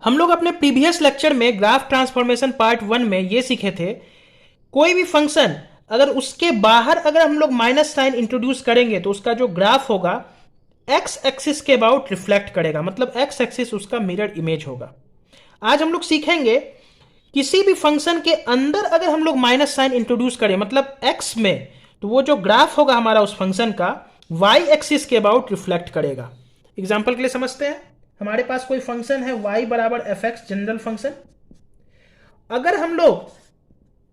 हम लोग अपने प्रीवियस लेक्चर में ग्राफ ट्रांसफॉर्मेशन पार्ट 1 में ये सीखे थे, कोई भी फंक्शन अगर उसके बाहर अगर हम लोग माइनस साइन इंट्रोड्यूस करेंगे तो उसका जो ग्राफ होगा एक्स एक्सिस के अबाउट रिफ्लेक्ट करेगा, मतलब एक्स एक्सिस उसका मिरर इमेज होगा। आज हम लोग सीखेंगे किसी भी फंक्शन के अंदर अगर हम लोग माइनस साइन इंट्रोड्यूस करें मतलब एक्स में, तो वो जो ग्राफ होगा हमारा उस फंक्शन का वाई एक्सिस के अबाउट रिफ्लेक्ट करेगा। एग्जाम्पल के लिए समझते हैं, हमारे पास कोई फंक्शन है y बराबर एफ एक्स, जनरल फंक्शन। अगर हम लोग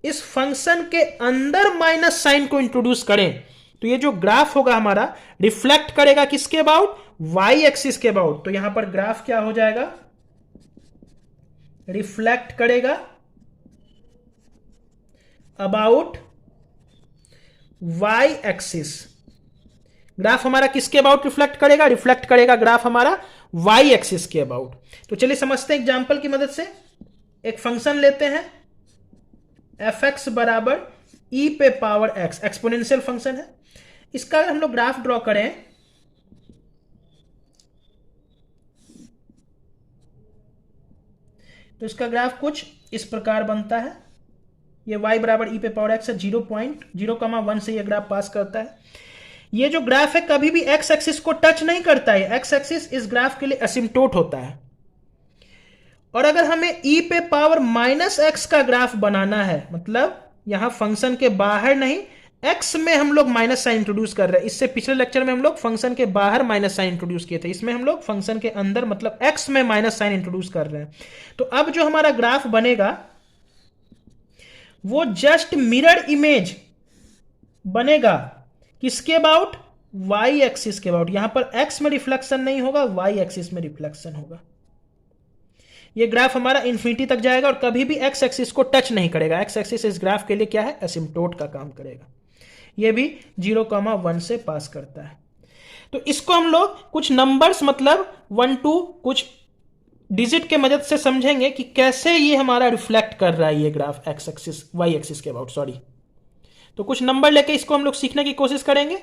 इस फंक्शन के अंदर माइनस साइन को इंट्रोड्यूस करें तो ये जो ग्राफ होगा हमारा रिफ्लेक्ट करेगा किसके अबाउट, y एक्सिस के अबाउट। तो यहां पर ग्राफ क्या हो जाएगा, रिफ्लेक्ट करेगा अबाउट y एक्सिस। ग्राफ हमारा किसके अबाउट रिफ्लेक्ट करेगा, रिफ्लेक्ट करेगा ग्राफ हमारा y एक्सिस के अबाउट। तो चलिए समझते हैं एग्जांपल की मदद से। एक फंक्शन लेते हैं एफ एक्स बराबर ई पे पावर एक्स, एक्सपोनेंशियल फंक्शन है। इसका अगर हम लोग ग्राफ ड्रॉ करें तो इसका ग्राफ कुछ इस प्रकार बनता है। ये y बराबर ई पे पावर एक्स है, 0.0,1 से ये ग्राफ पास करता है। ये जो ग्राफ है कभी भी एक्स एक्सिस को टच नहीं करता है, एक्स एक्सिस इस ग्राफ के लिए असिम्प्टोट होता है। और अगर हमें e पे पावर माइनस एक्स का ग्राफ बनाना है, मतलब यहां फंक्शन के बाहर नहीं x में हम लोग माइनस साइन इंट्रोड्यूस कर रहे हैं। इससे पिछले लेक्चर में हम लोग फंक्शन के बाहर माइनस साइन इंट्रोड्यूस किए थे, इसमें हम लोग फंक्शन के अंदर मतलब x में माइनस साइन इंट्रोड्यूस कर रहे हैं। तो अब जो हमारा ग्राफ बनेगा वो जस्ट मिरर इमेज बनेगा किसके अबाउट, y एक्सिस के अबाउट। यहां पर x में रिफ्लेक्शन नहीं होगा, y एक्सिस में रिफ्लेक्शन होगा। ये ग्राफ हमारा इंफिनिटी तक जाएगा और कभी भी x एक्सिस को टच नहीं करेगा। x एक्सिस इस ग्राफ के लिए क्या है, एसिम्प्टोट का काम करेगा। ये भी 0,1 से पास करता है। तो इसको हम लोग कुछ नंबर्स मतलब 1 2 कुछ डिजिट के मदद से समझेंगे कि कैसे ये हमारा रिफ्लेक्ट कर रहा है ये graph x axis y axis के अबाउट, सॉरी। तो कुछ नंबर लेके इसको हम लोग सीखने की कोशिश करेंगे।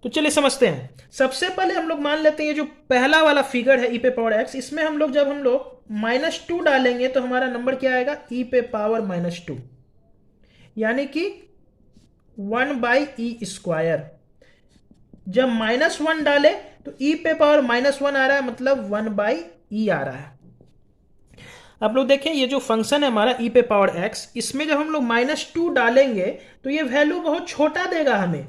तो चलिए समझते हैं। सबसे पहले हम लोग मान लेते हैं ये जो पहला वाला फिगर है ई पे पावर एक्स, इसमें हम लोग जब हम लोग -2 डालेंगे तो हमारा नंबर क्या आएगा, ई पे पावर -2, यानी कि 1/e²। जब -1 डाले तो ई पे पावर -1 आ रहा है, मतलब 1/e आ रहा है। आप लोग देखें ये जो फंक्शन है हमारा ई पे पावर एक्स, इसमें जब हम लोग -2 डालेंगे तो ये वैल्यू बहुत छोटा देगा हमें।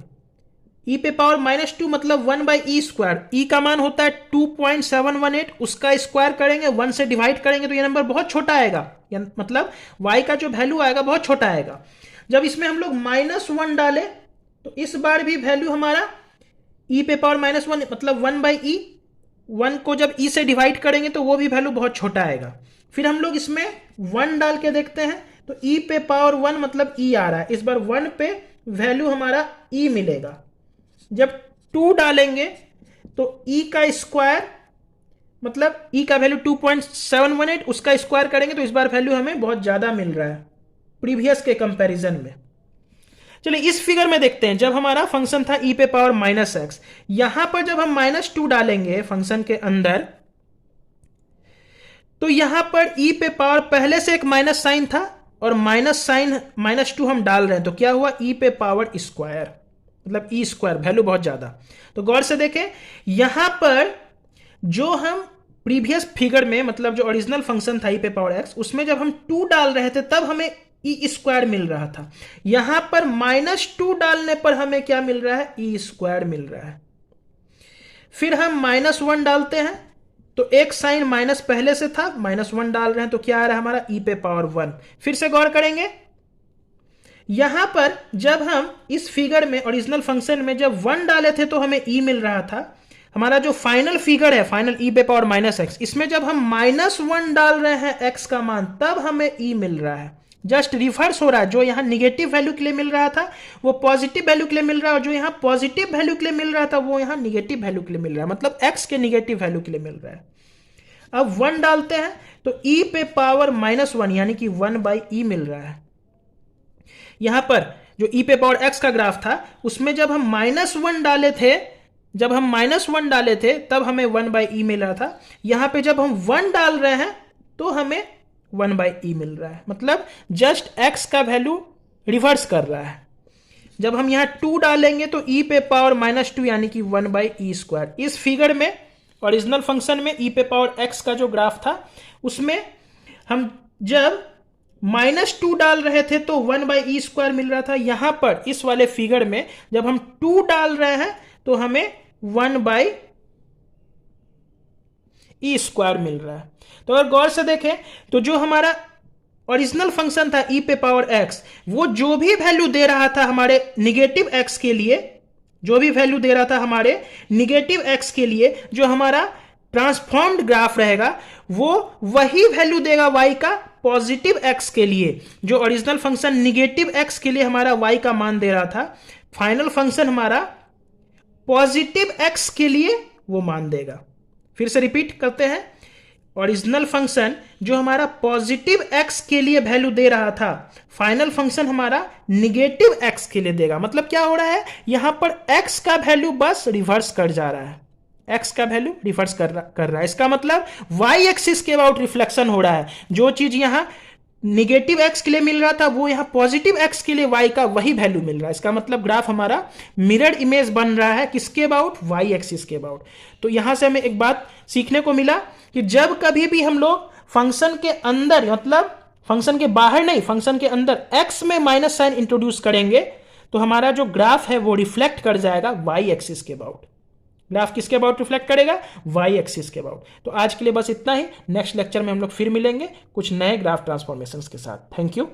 ई पे पावर -2 मतलब 1/e²। ई का मान होता है 2.718, उसका स्क्वायर करेंगे 1 से डिवाइड करेंगे तो ये नंबर बहुत छोटा आएगा, मतलब y का जो वैल्यू आएगा बहुत छोटा आएगा। जब इसमें हम लोग -1 डाले तो इस बार भी वैल्यू हमारा ई पे पावर -1 मतलब 1/e, 1 को जब e से डिवाइड करेंगे तो वो भी वैल्यू बहुत छोटा आएगा। फिर हम लोग इसमें 1 डाल के देखते हैं तो ई पे पावर 1 मतलब e आ रहा है, इस बार 1 पे वैल्यू हमारा e मिलेगा। जब 2 डालेंगे तो e का स्क्वायर मतलब e का वैल्यू 2.718, उसका स्क्वायर करेंगे तो इस बार वैल्यू हमें बहुत ज्यादा मिल रहा है प्रीवियस के कंपैरिजन में। चलिए इस फिगर में देखते हैं, जब हमारा फंक्शन था e पे पावर -x, यहां पर जब हम -2 डालेंगे फंक्शन के अंदर तो यहां पर e पे पावर पहले से एक माइनस साइन था और माइनस साइन -2 हम डाल रहे हैं तो क्या हुआ, e पे पावर स्क्वायर मतलब e², वैल्यू बहुत ज्यादा। तो गौर से देखें यहां पर जो हम प्रीवियस फिगर में मतलब जो ओरिजिनल फंक्शन था ई पे पावर एक्स, उसमें जब हम 2 डाल रहे थे तब हमें e² मिल रहा था। यहां पर -2 डालने पर हमें क्या मिल रहा है, e² मिल रहा है। फिर हम -1 डालते हैं तो एक साइन माइनस पहले से था, -1 डाल रहे हैं तो क्या आ रहा है हमारा, ई पे पावर 1। फिर से गौर करेंगे यहां पर जब हम इस फिगर में ओरिजिनल फंक्शन में जब 1 डाले थे तो हमें e मिल रहा था। हमारा जो फाइनल फिगर है, फाइनल ई पे पावर -x, इसमें जब हम -1 डाल रहे हैं x का मान तब हमें e मिल रहा है। जस्ट रिवर्स हो रहा है, जो यहां निगेटिव वैल्यू के लिए मिल रहा था वो पॉजिटिव वैल्यू के लिए मिल रहा है, और जो यहां पॉजिटिव वैल्यू के लिए मिल रहा था वो यहां निगेटिव वैल्यू के लिए मिल रहा है, मतलब x के निगेटिव वैल्यू के लिए मिल रहा है। अब 1 डालते हैं तो e पे पावर -1 यानी कि 1/e मिल रहा है। यहां पर जो e पे पावर x का ग्राफ था उसमें जब हम -1 डाले थे जब हम -1 डाले थे तब हमें 1/e मिल रहा था, यहां पे जब हम 1 डाल रहे हैं तो हमें 1/e मिल रहा है, मतलब जस्ट x का वैल्यू रिवर्स कर रहा है। जब हम यहां 2 डालेंगे तो e पे पावर -2 यानी कि 1/e²। इस फिगर में ओरिजिनल फंक्शन में e पे पावर x का जो ग्राफ था उसमें हम जब -2 डाल रहे थे तो 1/e² मिल रहा था। यहां पर इस वाले फिगर में जब हम 2 डाल रहे हैं तो हमें 1/e² मिल रहा है। तो अगर गौर से देखें तो जो हमारा ओरिजिनल फंक्शन था e पे पावर x, वो जो भी वैल्यू दे रहा था हमारे निगेटिव x के लिए, जो भी वैल्यू दे रहा था हमारे निगेटिव x के लिए, जो हमारा ट्रांसफॉर्म्ड ग्राफ रहेगा वो वही वैल्यू देगा y का पॉजिटिव x के लिए। जो ओरिजिनल फंक्शन निगेटिव x के लिए हमारा y का मान दे रहा था, फाइनल फंक्शन हमारा पॉजिटिव x के लिए वो मान देगा। फिर से रिपीट करते हैं, ओरिजिनल फंक्शन जो हमारा पॉजिटिव x के लिए वैल्यू दे रहा था, फाइनल फंक्शन हमारा निगेटिव x के लिए देगा। मतलब क्या हो रहा है, यहां पर x का वैल्यू बस रिवर्स कर जा रहा है, x का वैल्यू रिवर्स कर रहा है। इसका मतलब y एक्सिस के अबाउट रिफ्लेक्शन हो रहा है। जो चीज यहां निगेटिव x के लिए मिल रहा था वो यहां पॉजिटिव x के लिए y का वही वैल्यू मिल रहा है। इसका मतलब ग्राफ हमारा मिरर इमेज बन रहा है, किसके अबाउट, y एक्सिस के अबाउट। तो यहां से हमें एक बात सीखने को मिला कि जब कभी भी हम लोग फंक्शन के अंदर, मतलब फंक्शन के बाहर नहीं, फंक्शन के अंदर x में माइनस साइन इंट्रोड्यूस करेंगे तो हमारा जो ग्राफ है वो रिफ्लेक्ट कर जाएगा y एक्सिस के अबाउट। ग्राफ किसके अबाउट रिफ्लेक्ट करेगा, y एक्सिस के अबाउट। तो आज के लिए बस इतना ही। नेक्स्ट लेक्चर में हम लोग फिर मिलेंगे कुछ नए ग्राफ ट्रांसफॉर्मेशंस के साथ। Thank you.